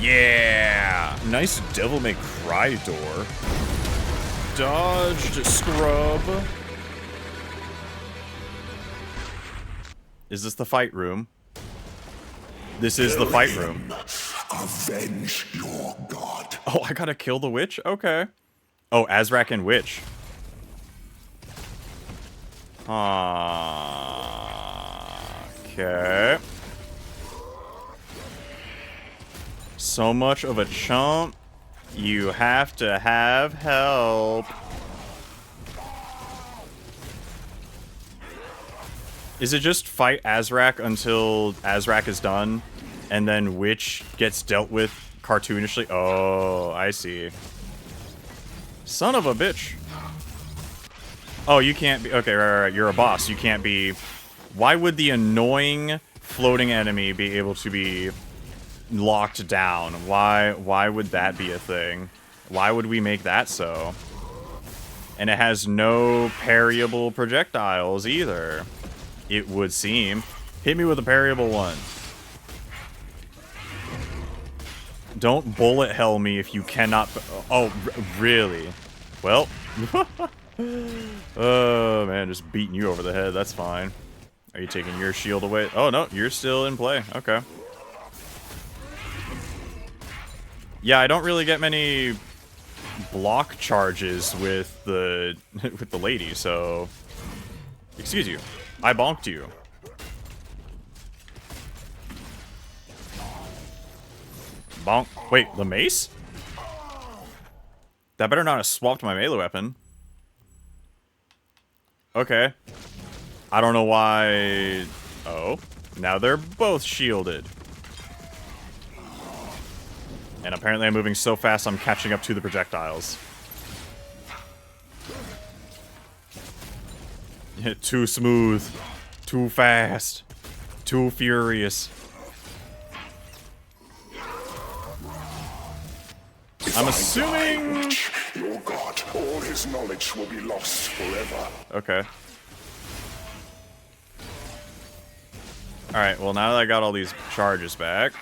Yeah! Nice Devil May Cry door. Dodged, scrub. Is this the fight room? This is the fight room. Avenge your god. Oh, I gotta kill the witch? Okay. Oh, Azrak and witch. Okay. So much of a chump. You have to have help. Is it just fight Azrak until Azrak is done, and then Witch gets dealt with cartoonishly? Oh, I see. Son of a bitch. Oh, you can't be... Okay, right. You're a boss. You can't be... Why would the annoying floating enemy be able to be locked down? Why would that be a thing? Why would we make that so? And it has no parryable projectiles either. It would seem. Hit me with a parryable one. Don't bullet hell me if you cannot... Oh, really? Well. Oh, man, just beating you over the head. That's fine. Are you taking your shield away? Oh, no, you're still in play. Okay. Yeah, I don't really get many block charges with the with the lady, so... Excuse you. I bonked you. Bonk. Wait, the mace? That better not have swapped my melee weapon. Okay. I don't know why... Oh. Now they're both shielded. And apparently I'm moving so fast I'm catching up to the projectiles. Too smooth. Too fast. Too furious. I'm assuming... Your god, all his knowledge will be lost forever. Okay. Alright, well now that I got all these charges back...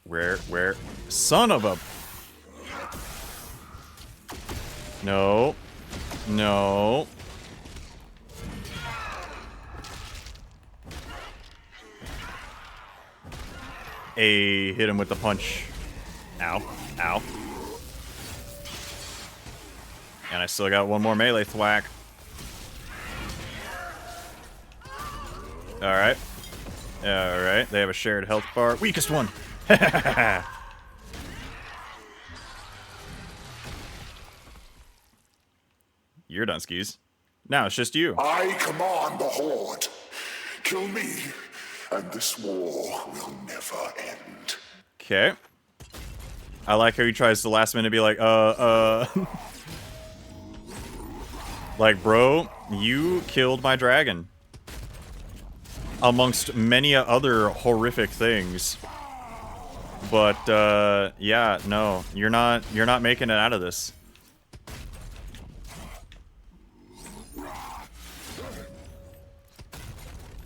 Where? Son of a... No. No. Hit him with the punch. Ow. Ow. And I still got one more melee thwack. Alright. Alright, they have a shared health bar. Weakest one! You're done, skis. Now it's just you. I command the Horde. Kill me, and this war will never end. Okay. I like how he tries to last minute be like, Like, bro, you killed my dragon. Amongst many other horrific things. But, yeah, no. You're not making it out of this.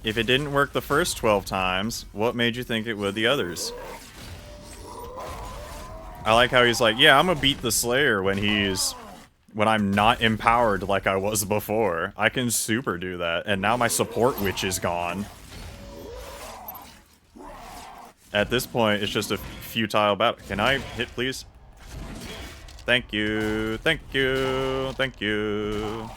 If it didn't work the first 12 times, what made you think it would the others? I like how he's like, yeah, I'm gonna beat the Slayer when I'm not empowered like I was before. I can super do that, and now my support witch is gone. At this point, it's just a futile battle. Can I hit, please? Thank you, thank you, thank you.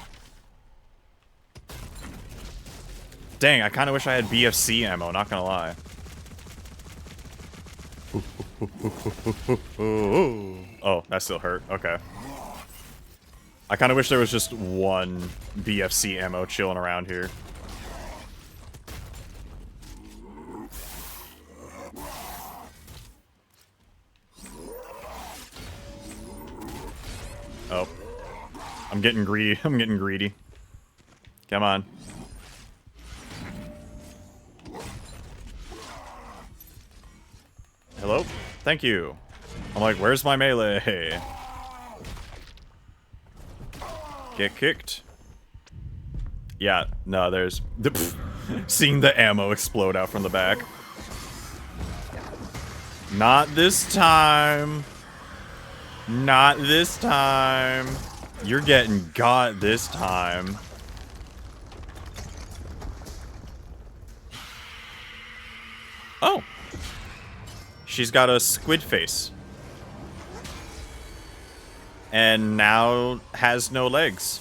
Dang, I kind of wish I had BFC ammo, not gonna lie. Oh, that still hurt. Okay. I kind of wish there was just one BFC ammo chilling around here. Oh. I'm getting greedy. I'm getting greedy. Come on. Hello? Thank you. I'm like, where's my melee? Get kicked. Yeah, no, there's... Seeing the ammo explode out from the back. Not this time. Not this time. You're getting got this time. Oh. She's got a squid face. And now has no legs.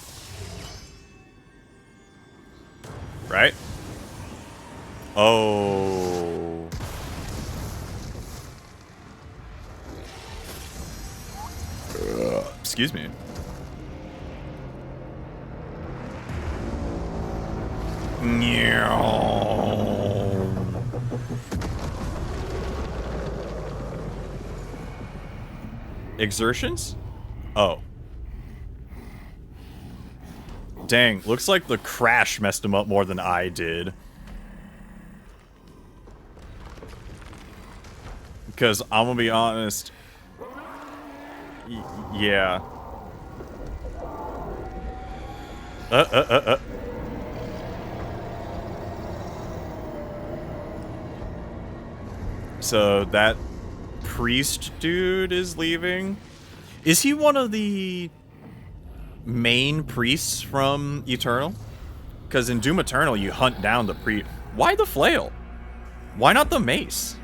Right? Oh. Excuse me. Exertions? Oh. Dang, looks like the crash messed him up more than I did. Because I'm gonna be honest. Yeah. So that priest dude is leaving. Is he one of the main priests from Eternal? Because in Doom Eternal, you hunt down the priest. Why the flail? Why not the mace?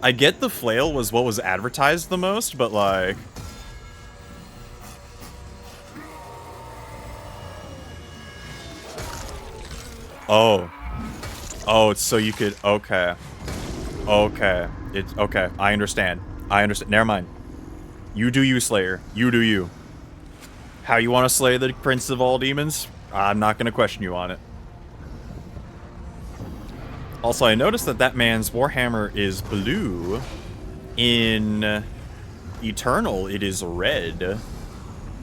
I get the flail was what was advertised the most, but like... Oh. Oh, it's so you could... Okay. Okay. It's... Okay. I understand. I understand. Never mind. You do you, Slayer. You do you. How you want to slay the Prince of all demons? I'm not going to question you on it. Also, I noticed that that man's Warhammer is blue. In Eternal, it is red.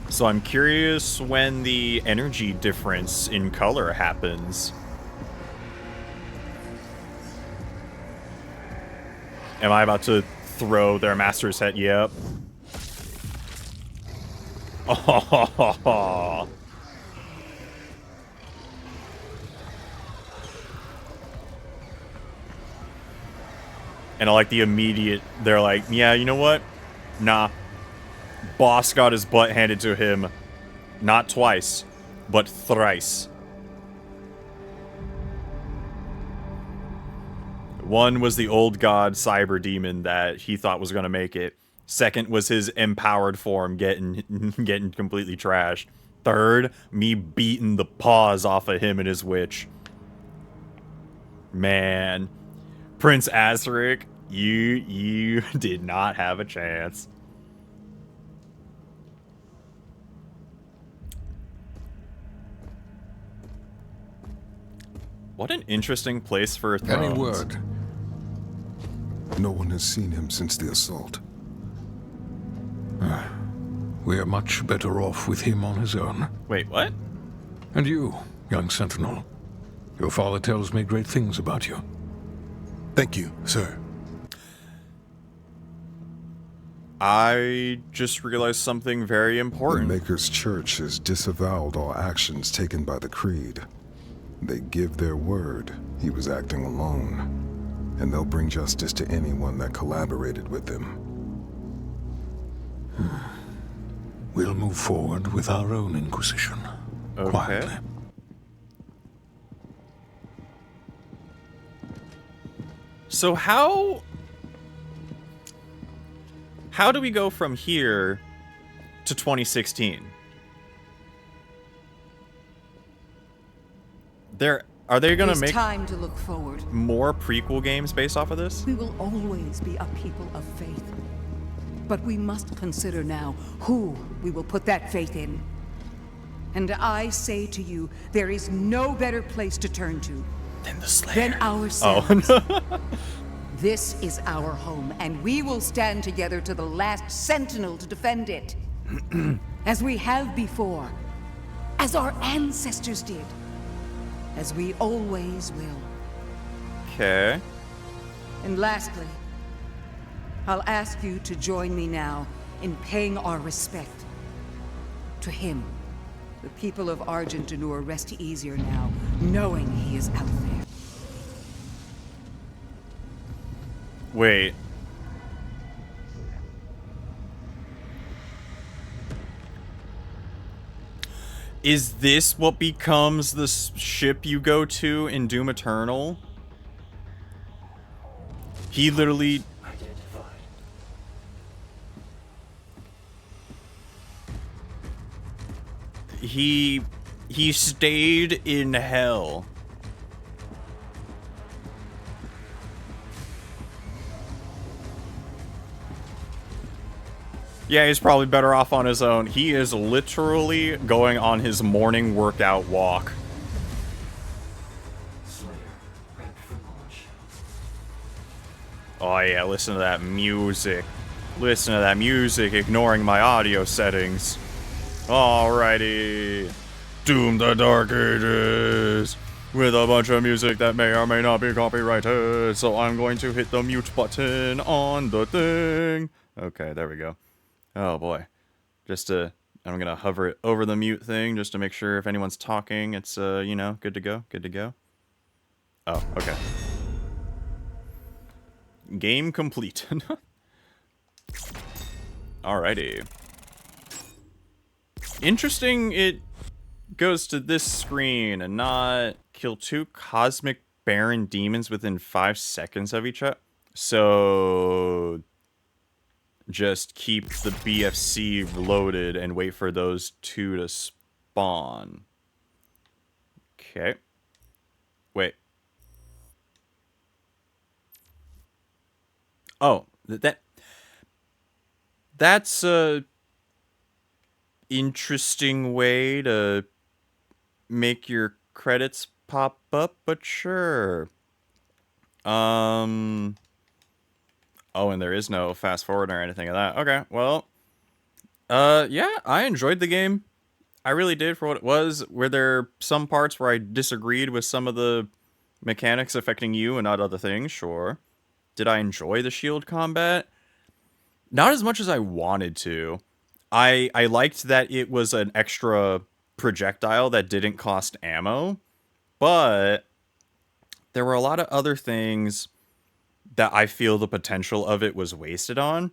So I'm curious when the energy difference in color happens. Am I about to throw their master's head? Yep. Oh. And I like the immediate, they're like, yeah, you know what? Nah. Boss got his butt handed to him. Not twice, but thrice. One was the old god cyber demon that he thought was going to make it. Second was his empowered form getting completely trashed. Third, me beating the paws off of him and his witch. Man. Prince Azric, you did not have a chance. What an interesting place for thrones. Any word? No one has seen him since the assault. We are much better off with him on his own. Wait, what? And you, young sentinel. Your father tells me great things about you. Thank you, sir. I just realized something very important. The Maker's Church has disavowed all actions taken by the Creed. They give their word he was acting alone, and they'll bring justice to anyone that collaborated with him. We'll move forward with our own Inquisition. Okay. Quietly. So how do we go from here to 2016? Are they going to make time to look forward. more prequel games based off of this? We will always be a people of faith. But we must consider now who we will put that faith in. And I say to you, there is no better place to turn to Then the Slayer. than ourselves. Oh, no. This is our home, and we will stand together to the last sentinel to defend it. As we have before, as our ancestors did, as we always will. Okay. And lastly, I'll ask you to join me now in paying our respect to him. The people of Argent Denur rest easier now, knowing he is out there. Wait. Is this what becomes the ship you go to in Doom Eternal? He literally... He stayed in hell. Yeah, he's probably better off on his own. He is literally going on his morning workout walk. Oh yeah, listen to that music. Listen to that music, ignoring my audio settings. Alrighty. Doom the Dark Ages. With a bunch of music that may or may not be copyrighted. So I'm going to hit the mute button on the thing. Okay, there we go. Oh boy. I'm gonna hover it over the mute thing just to make sure if anyone's talking, it's, you know, good to go. Good to go. Oh, okay. Game complete. Alrighty. Interesting it goes to this screen and not kill 2 cosmic baron demons within 5 seconds of each other. So just keep the BFC loaded and wait for those 2 to spawn. Okay. Wait. Oh, that's a interesting way to make your credits pop up, but sure. Oh, and there is no fast forward or anything of that. Okay, well, yeah, I enjoyed the game. I really did for what it was. Were there some parts where I disagreed with some of the mechanics affecting you and not other things? Sure. Did I enjoy the shield combat? Not as much as I wanted to. I liked that it was an extra projectile that didn't cost ammo, but there were a lot of other things that I feel the potential of it was wasted on.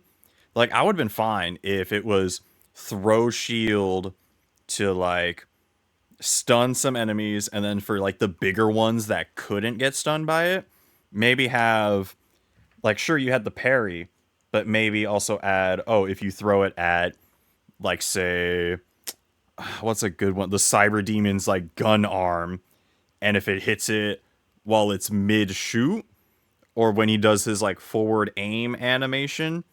Like, I would have been fine if it was throw shield to, like, stun some enemies, and then for, like, the bigger ones that couldn't get stunned by it, maybe have, like, sure, you had the parry, but maybe also add, oh, if you throw it at, like, say, what's a good one? The Cyber Demon's, like, gun arm, and if it hits it while it's mid-shoot, or when he does his, like, forward aim animation,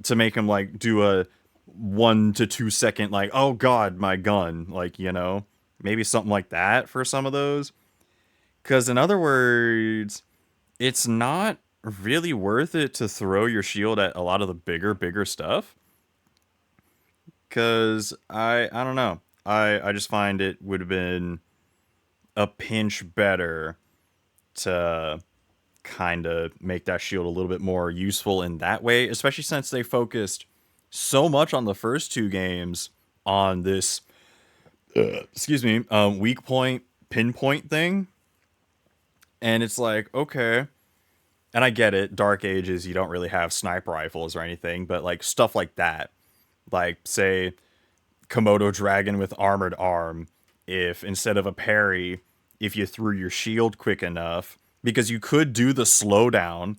to make him, like, do a 1 to 2 second, like, oh god, my gun, like, you know, maybe something like that for some of those. Because, in other words, it's not really worth it to throw your shield at a lot of the bigger stuff. Because, I don't know. I just find it would have been a pinch better to kind of make that shield a little bit more useful in that way, especially since they focused so much on the first 2 games on this, weak point, pinpoint thing. And it's like, okay. And I get it, Dark Ages, you don't really have sniper rifles or anything, but like stuff like that. Like, say, Komodo Dragon with Armored Arm, if instead of a parry, if you threw your shield quick enough, because you could do the slowdown.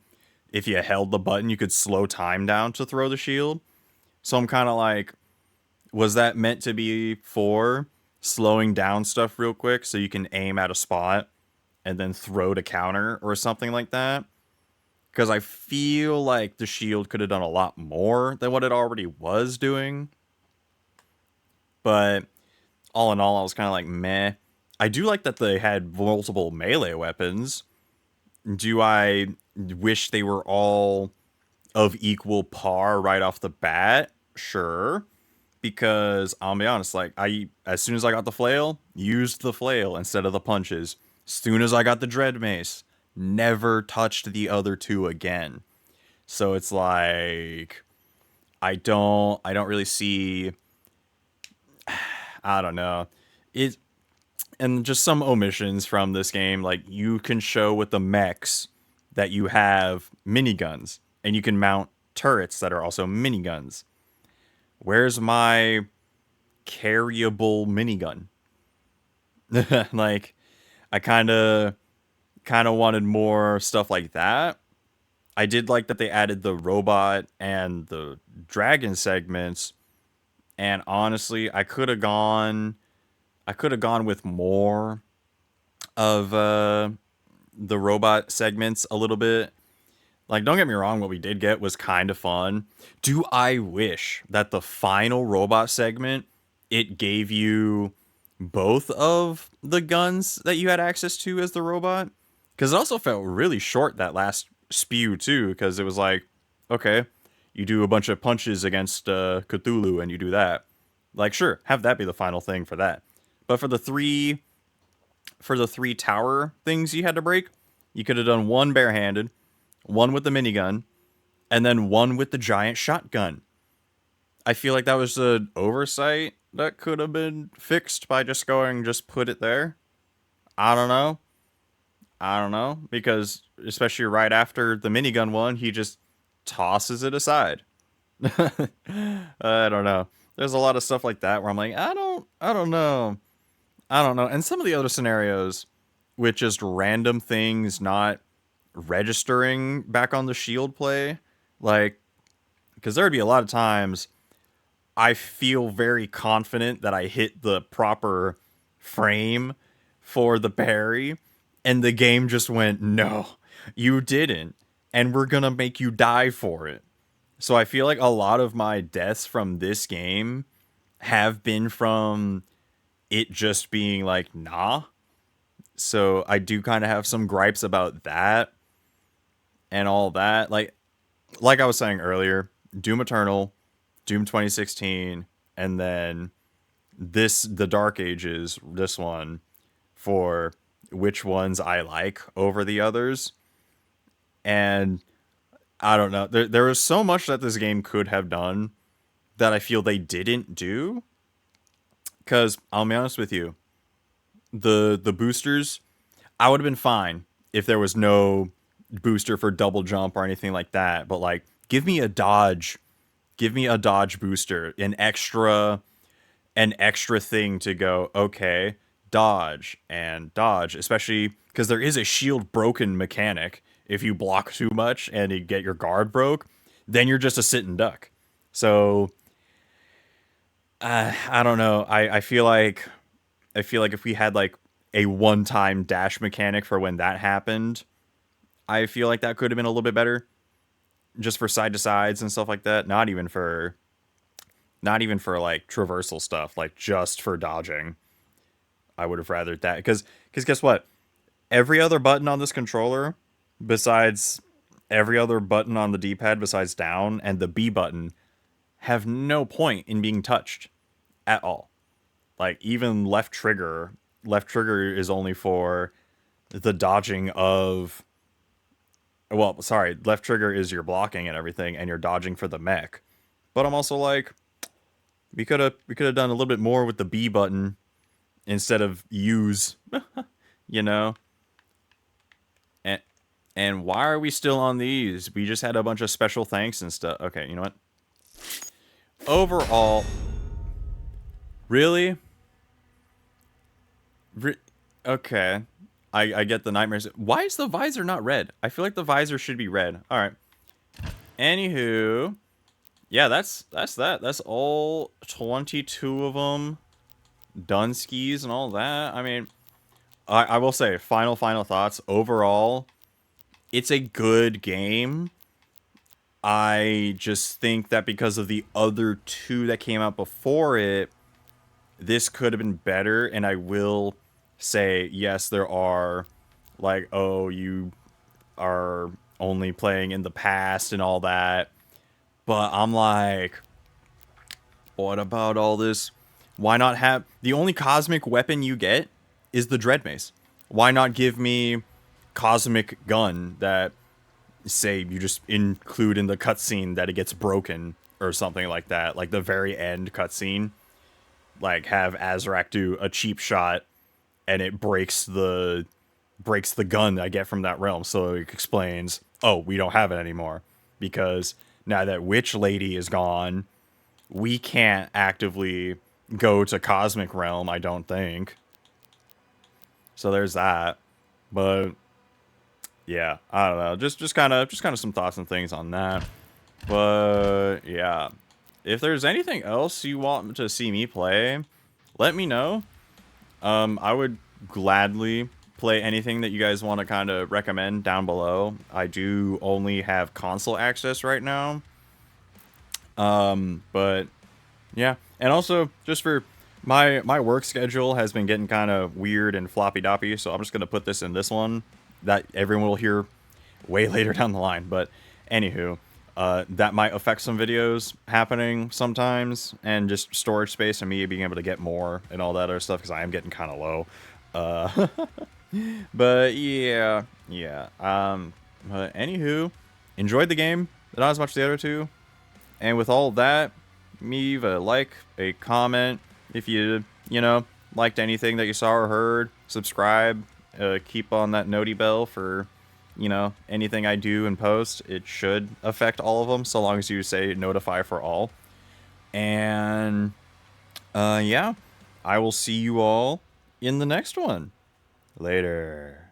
If you held the button, you could slow time down to throw the shield. So I'm kind of like, was that meant to be for slowing down stuff real quick so you can aim at a spot and then throw to counter or something like that? Because I feel like the shield could have done a lot more than what it already was doing. But all in all, I was kind of like, meh. I do like that they had multiple melee weapons. Do I wish they were all of equal par right off the bat? Sure. Because I'll be honest, like, as soon as I got the flail, used the flail instead of the punches. As soon as I got the dread mace, never touched the other 2 again. So it's like, I don't really see, I don't know. And just some omissions from this game, like, you can show with the mechs that you have miniguns, and you can mount turrets that are also miniguns. Where's my carryable minigun? Like, I kind of wanted more stuff like that. I did like that they added the robot and the dragon segments, and honestly, I could have gone with more of the robot segments a little bit. Like, don't get me wrong, what we did get was kind of fun. Do I wish that the final robot segment, it gave you both of the guns that you had access to as the robot? Because it also felt really short, that last spew, too, because it was like, okay, you do a bunch of punches against Cthulhu and you do that. Like, sure, have that be the final thing for that. But for the three tower things you had to break, you could have done one barehanded, one with the minigun, and then one with the giant shotgun. I feel like that was an oversight that could have been fixed by just put it there. I don't know. I don't know. Because, especially right after the minigun one, he just tosses it aside. I don't know. There's a lot of stuff like that where I'm like, I don't know. I don't know. And some of the other scenarios with just random things not registering back on the shield play, like, because there'd be a lot of times I feel very confident that I hit the proper frame for the parry, and the game just went, no, you didn't, and we're gonna make you die for it. So I feel like a lot of my deaths from this game have been from it just being like, nah. So I do kind of have some gripes about that and all that. Like I was saying earlier, Doom Eternal, Doom 2016, and then the Dark Ages, this one, for which ones I like over the others. And I don't know. There was so much that this game could have done that I feel they didn't do. Because I'll be honest with you, the boosters, I would have been fine if there was no booster for double jump or anything like that. But like, give me a dodge booster, an extra thing to go, okay, dodge and dodge, especially because there is a shield broken mechanic. If you block too much and you get your guard broke, then you're just a sitting duck. So I don't know. I feel like if we had like a one-time dash mechanic for when that happened, I feel like that could have been a little bit better, just for side to sides and stuff like that. Not even for like traversal stuff, like just for dodging. I would have rathered that, because guess what? Every other button on this controller, besides every other button on the D-pad besides down and the B button, have no point in being touched at all. Like, even left trigger is only for the dodging of, well, sorry, left trigger is your blocking and everything, and you're dodging for the mech. But I'm also like, we could have done a little bit more with the B button instead of use, you know? And why are we still on these? We just had a bunch of special thanks and stuff. Okay, you know what? Overall, really? Okay. I get the nightmares. Why is the visor not red? I feel like the visor should be red. All right. Anywho, yeah, that's that. That's all 22 of them. Done skis and all that. I mean, I will say, final thoughts. Overall, it's a good game. I just think that because of the other two that came out before it, this could have been better. And I will say, yes, there are, like, oh, you are only playing in the past and all that. But I'm like, what about all this? Why not have... The only cosmic weapon you get is the Dread Mace. Why not give me cosmic gun that, say, you just include in the cutscene that it gets broken or something like that? Like the very end cutscene. Like, have Azrak do a cheap shot and it breaks the breaks the gun that I get from that realm. So it explains, oh, we don't have it anymore. Because now that Witch Lady is gone, we can't actively go to Cosmic Realm, I don't think. So there's that. But yeah, I don't know. Just kind of some thoughts and things on that. But yeah, if there's anything else you want to see me play, let me know. I would gladly play anything that you guys want to kind of recommend down below. I do only have console access right now. But yeah, and also just for my work schedule has been getting kind of weird and floppy doppy, so I'm just gonna put this in this one that everyone will hear way later down the line. But anywho, that might affect some videos happening sometimes, and just storage space and me being able to get more and all that other stuff, because I am getting kind of low. But yeah. But anywho, enjoyed the game, but not as much as the other two. And with all that, leave a like, a comment if you liked anything that you saw or heard. Subscribe, keep on that noti bell for, anything I do and post. It should affect all of them, so long as you say notify for all. And, yeah, I will see you all in the next one. Later.